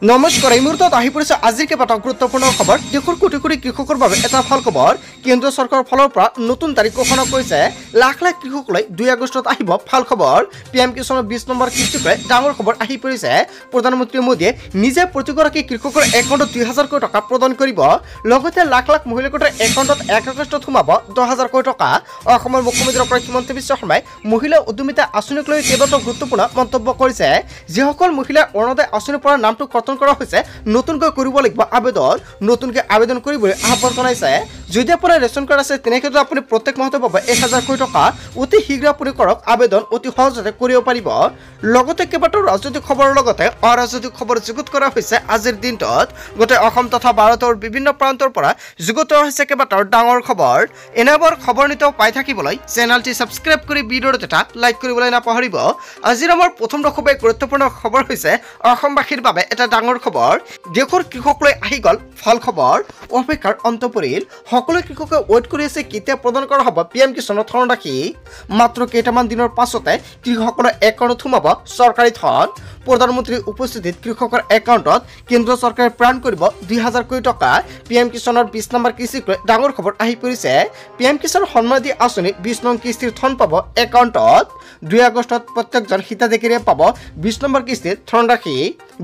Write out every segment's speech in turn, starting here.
নমস্কাৰ এই মুহূৰ্তত আহি পৰিছে আজিৰ কেইবাটাও গুৰুত্বপূৰ্ণ খবৰ। দেশৰ কোটি কোটি কৃষকৰ বাবে এটা ভাল খবৰ। কেন্দ্ৰীয় চৰকাৰৰ ফালৰ পৰা নতুন তাৰিখ ঘোষণা কৰিছে। লাখ লাখ কৃষকলৈ 2 আগষ্টত আহিব ভাল খবৰ। PM কিষাণৰ 20 নম্বৰ কিস্তিৰ ডাঙৰ খবৰ আহি পৰিছে। প্ৰধানমন্ত্ৰী মোদীয়ে নিজে প্ৰতিগৰাকী কৃষকৰ একাউণ্টত 2000 কোটি টকা প্ৰদান কৰিব। লগতে লাখ লাখ মহিলাৰ একাউণ্টত 1 আগষ্টত সোমাব 10000 কোটি টকা। অসমৰ মুখ্যমন্ত্ৰী ডক্টৰ হিমন্ত বিশ্ব শৰ্মাই মহিলা উদ্যমিতা আঁচনিক লৈ কেইবাটাও গুৰুত্বপূৰ্ণ মন্তব্য কৰিছে। যিসকল মহিলাই অৰুণোদয় আঁচনিৰ পৰা নামটো কৰ্তন কৰা হৈছে নতুনকৈ কৰিব লাগিব আবেদন। নতুনকৈ আবেদন কৰিবলৈ আহ্বান জনাইছে। যদি আপোনাৰ ৰেচন কাৰ্ড আছে তেনেক্ষেত্ৰত আপুনি প্ৰত্যেক মাহতে পাব 1000 কোটি টকা। অতি শীঘ্ৰে আপুনি কৰক আবেদন, অতি সহজতে কৰিব পাৰিব। লগতে কেইবাটাও ৰাজনৈতিক খবৰৰ লগতে অৰাজনৈতিক খবৰ যুগুত কৰা হৈছে। আজিৰ দিনটোত গোটেই অসম তথা ভাৰতৰ বিভিন্ন প্ৰান্তৰ পৰা যুগুত হৈছে কেইবাটাও ডাঙৰ খবৰ। এনেবোৰ খবৰ নিতৌ পাই থাকিবলৈ চেনেলটি ছাবস্ক্ৰাইব কৰি ভিডিঅ'টো এটা লাইক কৰিবলৈ নাপাহৰিব। আজিৰ আমাৰ প্ৰথম খুবেই গুৰুত্বপূৰ্ণ খবৰ হৈছে অসমবাসীৰ বাবে এটা ডাঙৰ খবৰ। দেশৰ কৃষকলৈ আহি গ'ল ভাল খবৰ। অপেক্ষাৰ অন্ত পৰিল। সকলো কৃষকে ৱেইট কৰি আছে কেতিয়া প্ৰদান কৰা হ'ব PM কিষাণৰ ধনৰাশি। মাত্ৰ কেইটামান দিনৰ পাছতে কৃষকসকলৰ একাউণ্টত সোমাব চৰকাৰী ধন। প্ৰধানমন্ত্ৰীৰ উপস্থিতিত কৃষকৰ একাউণ্টত কেন্দ্ৰীয় চৰকাৰে প্ৰদান কৰিব 2000 কোটি টকা। PM কিষাণৰ 20 নম্বৰ কিস্তিক লৈ ডাঙৰ খবৰ আহি পৰিছে। PM কিষাণ সন্মানিধি আঁচনি 20 নং কিস্তিৰ ধন পাব একাউণ্টত। 2 আগষ্টত প্ৰত্যেকজন হিতাধিকাৰীয়ে পাব 20 নম্বৰ কিস্তিৰ ধনৰাশি।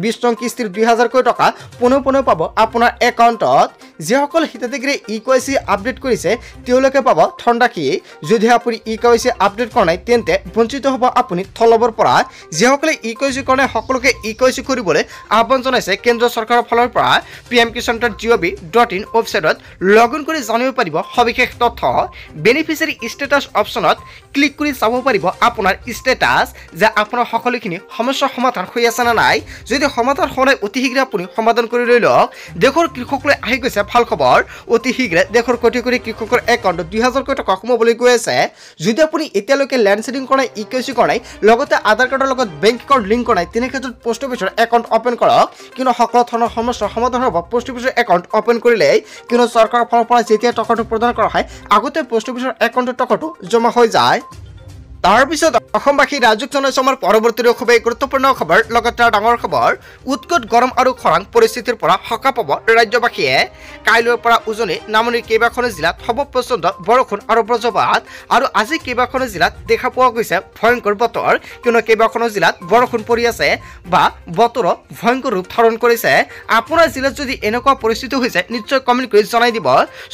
20 নং কিস্তিৰ 2000 কোটি টকা পুনৰ পাব আপোনাৰ একাউণ্টত। যিসকল হিতাধিকাৰীয়ে EKYC আপডেট কৰিছে তেওঁলোকে পাব ধনৰাশি। যদি আপুনি EKYC আপডেট কৰা নাই তেন্তে বঞ্চিত হ'ব আপুনি থলবৰ পৰা। যিসকলে EKYC কৰা নাই সকলোকে EKYC কৰিবলৈ আহ্বান জনাইছে কেন্দ্ৰীয় চৰকাৰৰ ফালৰ পৰা। pmkisan.gov.in ৱেবছাইটত লগ ইন কৰি জানিব পাৰিব সবিশেষ তথ্য। বেনিফিচিয়াৰী ষ্টেটাছ অপশ্যনত ক্লিক কৰি চাব পাৰিব আপোনাৰ ষ্টেটাছ যে আপোনাৰ সকলোখিনি সমস্যা সমাধান হৈ আছে নে নাই। যদি সমাধান হয় অতি শীঘ্ৰে আপুনি সমাধান কৰি লৈ লওক। দেশৰ কৃষকলৈ আহি গৈছে ভাল খবৰ। অতি শীঘ্ৰে দেশৰ কোটি কোটি কৃষকৰ একাউণ্টত 2000 কোটি টকা সোমাবলৈ গৈ আছে। যদি আপুনি এতিয়ালৈকে লেণ্ড ছেডিং কৰা নাই, EKYC কৰা নাই, লগতে আধাৰ কাৰ্ডৰ লগত বেংক একাউণ্ট লিংক কৰা নাই তেনেক্ষেত্ৰত পোষ্ট অফিচৰ একাউণ্ট অ'পেন কৰক। কিন্তু সকলো ধৰণৰ সমস্যাৰ সমাধান হ'ব পোষ্ট অফিচৰ একাউণ্ট অ'পেন কৰিলেই। কিন্তু চৰকাৰৰ ফালৰ পৰা যেতিয়া টকাটো প্ৰদান কৰা হয় আগতে পোষ্ট অফিচৰ একাউণ্টত টকাটো জমা হৈ যায়। তাৰপিছত অসমবাসী ৰাজ্যক জনাইছো আমাৰ পৰৱৰ্তী খুবেই গুৰুত্বপূৰ্ণ খবৰ। লগতে ডাঙৰ খবৰ, উৎকট গৰম আৰু খৰাং পৰিস্থিতিৰ পৰা সকাহ পাব ৰাজ্যবাসীয়ে। কাইলৈৰ পৰা উজনি নামনিৰ কেইবাখনো জিলাত হ'ব প্ৰচণ্ড বৰষুণ আৰু বজ্ৰপাত। আৰু আজি কেইবাখনো জিলাত দেখা পোৱা গৈছে ভয়ংকৰ বতৰ। কিয়নো কেইবাখনো জিলাত বৰষুণ পৰি আছে বা বতৰত ভয়ংকৰ ৰূপ ধাৰণ কৰিছে। আপোনাৰ জিলাত যদি এনেকুৱা পৰিস্থিতি হৈছে নিশ্চয় কমেণ্ট কৰি জনাই দিব।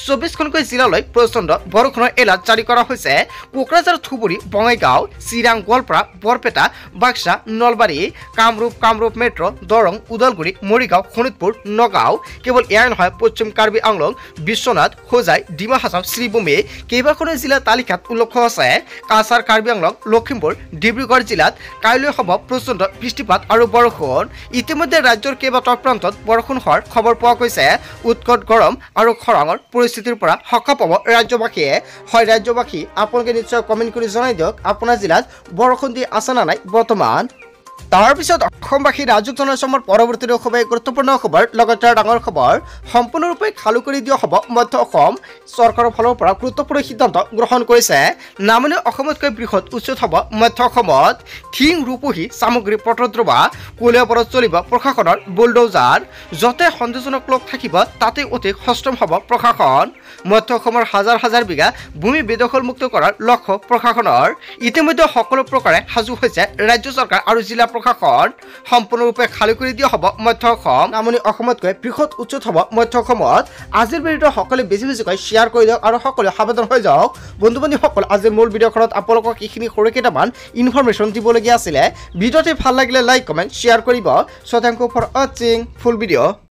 24খনকৈ জিলালৈ প্ৰচণ্ড বৰষুণৰ এলাৰ্ট জাৰি কৰা হৈছে। কোকৰাঝাৰ, ধুবুৰী, বঙাইগাঁও, চিৰাং, গোৱালপাৰা, বৰপেটা, বাক্সা, নলবাৰী, কামৰূপ মেট্ৰ', দৰং, ওদালগুৰি, মৰিগাঁও, শোণিতপুৰ, নগাঁও। কেৱল এয়াই নহয়, পশ্চিম কাৰ্বি আংলং, বিশ্বনাথ, হোজাই, ডিমা হাছাও, শ্ৰীভূমি কেইবাখনো জিলা তালিকাত উল্লেখ আছে। কাছাৰ, কাৰ্বি আংলং, লখিমপুৰ, ডিব্ৰুগড় জিলাত কাইলৈ হ'ব প্ৰচণ্ড বৃষ্টিপাত আৰু বৰষুণ। ইতিমধ্যে ৰাজ্যৰ কেইবাটাও প্ৰান্তত বৰষুণ হোৱাৰ খবৰ পোৱা গৈছে। উৎকট গৰম আৰু খৰাঙৰ পৰিস্থিতিৰ পৰা সকাহ পাব ৰাজ্যবাসীয়ে। হয় ৰাজ্যবাসী, আপোনালোকে নিশ্চয় কমেণ্ট কৰি জনাই দিয়ক আপোনাৰ জিলাত বৰষুণ দি আছে না নাই বৰ্তমান। তাৰপিছত অসমবাসী ৰাজ্যক জনাইছো আমাৰ পৰৱৰ্তী খুবেই গুৰুত্বপূৰ্ণ খবৰ। লগতে ডাঙৰ খবৰ, সম্পূৰ্ণৰূপে খালু কৰি দিয়া হ'ব মধ্য অসম। চৰকাৰৰ ফালৰ পৰা গুৰুত্বপূৰ্ণ সিদ্ধান্ত গ্ৰহণ কৰিছে। নামনি অসমতকৈ বৃহৎ উচ্ছেদ হ'ব মধ্য অসমত। ঠিং, ৰূপহী সামগ্ৰী পটদ্ৰৱা কলিয়াবৰত চলিব প্ৰশাসনৰ বুলডোজাৰ। য'তে সন্দেহজনক লোক থাকিব তাতে অতি সষ্টম হ'ব প্ৰশাসন। মধ্য অসমৰ হাজাৰ হাজাৰ বিঘা ভূমি বেদখলমুক্ত কৰাৰ লক্ষ্য প্ৰশাসনৰ। ইতিমধ্যে সকলো প্ৰকাৰে সাজু হৈছে ৰাজ্য চৰকাৰ আৰু জিলা প্ৰশাসন। সম্পূৰ্ণৰূপে খালী কৰি দিয়া হ'ব মধ্য অসম। নামনি অসমতকৈ বৃহৎ উচ্ছেদ হ'ব মধ্য অসমত। আজিৰ ভিডিঅ'টো সকলোৱে বেছিকৈ শ্বেয়াৰ কৰি দিয়ক আৰু সকলোৱে সাৱধান হৈ যাওক। বন্ধু বান্ধৱীসকল, আজিৰ মূল ভিডিঅ'খনত আপোনালোকক এইখিনি সৰু কেইটামান ইনফৰমেশ্যন দিবলগীয়া আছিলে। ভিডিঅ'টি ভাল লাগিলে লাইক, কমেণ্ট, শ্বেয়াৰ কৰিব। So thank you for watching full video.